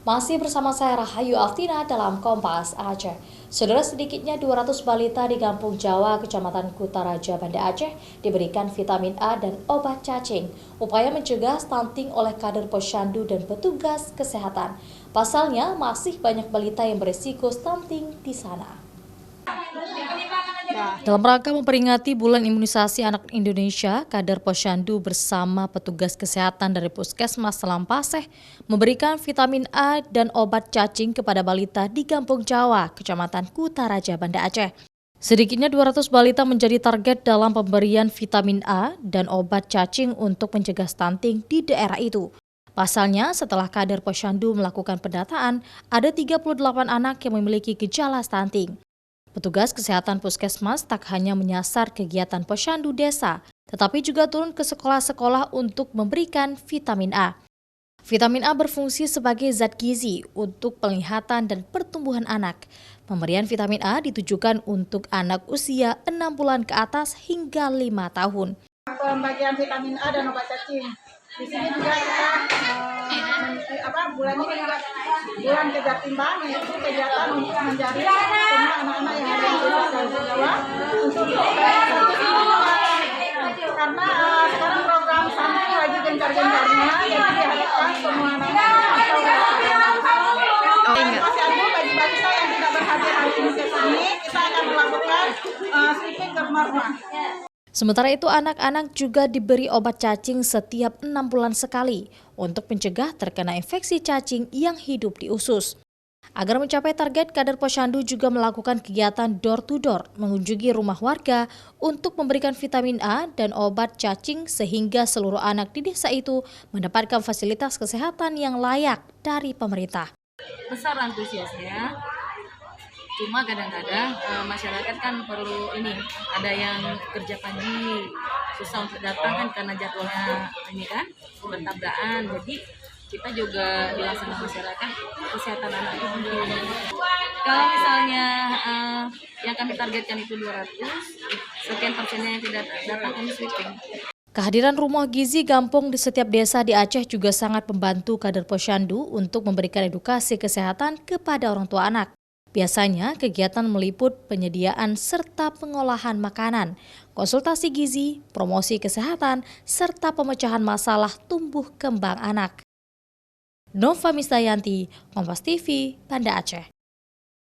Masih bersama saya Rahayu Altina dalam Kompas Aceh. Saudara, sedikitnya 200 balita di Kampung Jawa, Kecamatan Kutaraja, Banda Aceh diberikan vitamin A dan obat cacing. Upaya mencegah stunting oleh kader posyandu dan petugas kesehatan. Pasalnya, masih banyak balita yang berisiko stunting di sana. Dalam rangka memperingati Bulan Imunisasi Anak Indonesia, kader posyandu bersama petugas kesehatan dari Puskesmas Selampaseh memberikan vitamin A dan obat cacing kepada balita di Kampung Jawa, Kecamatan Kutaraja, Banda Aceh. Sedikitnya 200 balita menjadi target dalam pemberian vitamin A dan obat cacing untuk mencegah stunting di daerah itu. Pasalnya, setelah kader posyandu melakukan pendataan, ada 38 anak yang memiliki gejala stunting. Petugas kesehatan puskesmas tak hanya menyasar kegiatan posyandu desa, tetapi juga turun ke sekolah-sekolah untuk memberikan vitamin A. Vitamin A berfungsi sebagai zat gizi untuk penglihatan dan pertumbuhan anak. Pemberian vitamin A ditujukan untuk anak usia 6 bulan ke atas hingga 5 tahun. Pembagian vitamin A dan obat cacing. Di sini juga kita bulan ini juga bulan kejar timbang, yaitu kegiatan untuk mencari semua anak-anak yang ada di desa Jawa untuk karena sekarang program santri lagi gencar-gencarnya, jadi diharapkan semua anak-anak masih ada bagi-bagi saya yang tidak berhadir hari ini ke sini, kita akan melakukan sweeping ke rumah-rumah. Sementara itu, anak-anak juga diberi obat cacing setiap 6 bulan sekali untuk mencegah terkena infeksi cacing yang hidup di usus. Agar mencapai target, kader posyandu juga melakukan kegiatan door-to-door, mengunjungi rumah warga untuk memberikan vitamin A dan obat cacing sehingga seluruh anak di desa itu mendapatkan fasilitas kesehatan yang layak dari pemerintah. Besar antusiasnya. Cuma kadang-kadang masyarakat kan perlu ada yang kerja pagi, susah untuk datang kan karena jadwalnya bertabrakan. Jadi kita juga dilaksanakan masyarakat kesehatan anak itu penting. Kalau misalnya yang kami targetkan itu 200, sekian persennya yang tidak datang kami sweeping. Kehadiran rumah gizi Gampong di setiap desa di Aceh juga sangat membantu kader posyandu untuk memberikan edukasi kesehatan kepada orang tua anak. Biasanya, kegiatan meliput penyediaan serta pengolahan makanan, konsultasi gizi, promosi kesehatan, serta pemecahan masalah tumbuh kembang anak. Nova Misdayanti, Kompas TV, Banda Aceh.